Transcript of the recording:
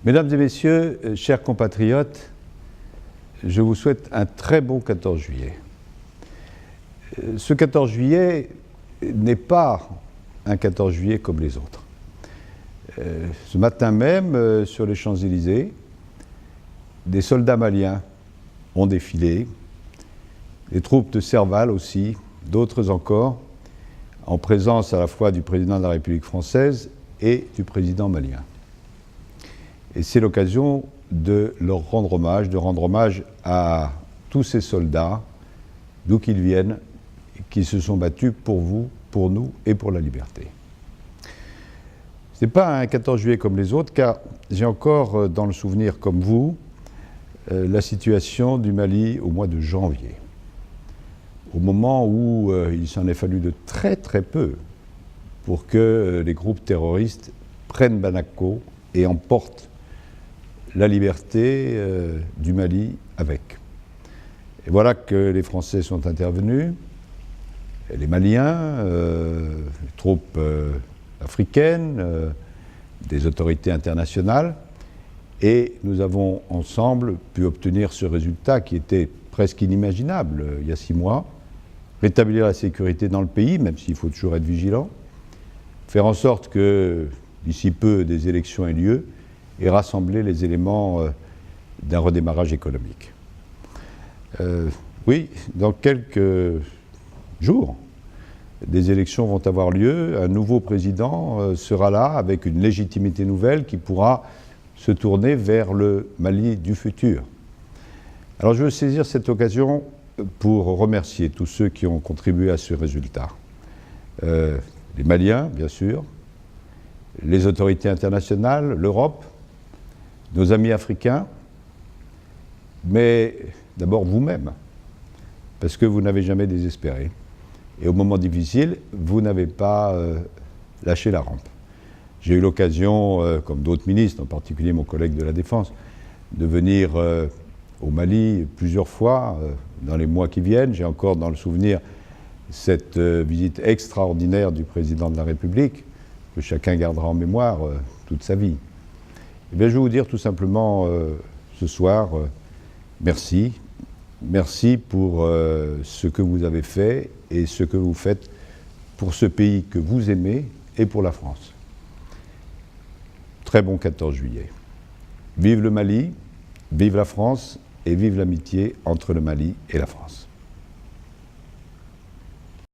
Mesdames et messieurs, chers compatriotes, je vous souhaite un très bon 14 juillet. Ce 14 juillet n'est pas un 14 juillet comme les autres. Ce matin même, sur les Champs-Élysées, des soldats maliens ont défilé, des troupes de Serval aussi, d'autres encore, en présence à la fois du président de la République française et du président malien. Et c'est l'occasion de leur rendre hommage à tous ces soldats, d'où qu'ils viennent, qui se sont battus pour vous, pour nous et pour la liberté. Ce n'est pas un 14 juillet comme les autres, car j'ai encore dans le souvenir, comme vous, la situation du Mali au mois de janvier, au moment où il s'en est fallu de très très peu pour que les groupes terroristes prennent Bamako et emportent la liberté du Mali avec. Et voilà que les Français sont intervenus, et les Maliens, les troupes africaines, des autorités internationales, et nous avons ensemble pu obtenir ce résultat qui était presque inimaginable il y a 6 mois, rétablir la sécurité dans le pays, même s'il faut toujours être vigilant, faire en sorte que d'ici peu des élections aient lieu, et rassembler les éléments d'un redémarrage économique. Oui, dans quelques jours, des élections vont avoir lieu, un nouveau président sera là avec une légitimité nouvelle qui pourra se tourner vers le Mali du futur. Alors je veux saisir cette occasion pour remercier tous ceux qui ont contribué à ce résultat. Les Maliens, bien sûr, les autorités internationales, l'Europe, nos amis africains, mais d'abord vous-même, parce que vous n'avez jamais désespéré. Et au moment difficile, vous n'avez pas lâché la rampe. J'ai eu l'occasion, comme d'autres ministres, en particulier mon collègue de la Défense, de venir au Mali plusieurs fois dans les mois qui viennent. J'ai encore dans le souvenir cette visite extraordinaire du président de la République, que chacun gardera en mémoire toute sa vie. Eh bien, je vais vous dire tout simplement ce soir, merci. Merci pour ce que vous avez fait et ce que vous faites pour ce pays que vous aimez et pour la France. Très bon 14 juillet. Vive le Mali, vive la France et vive l'amitié entre le Mali et la France.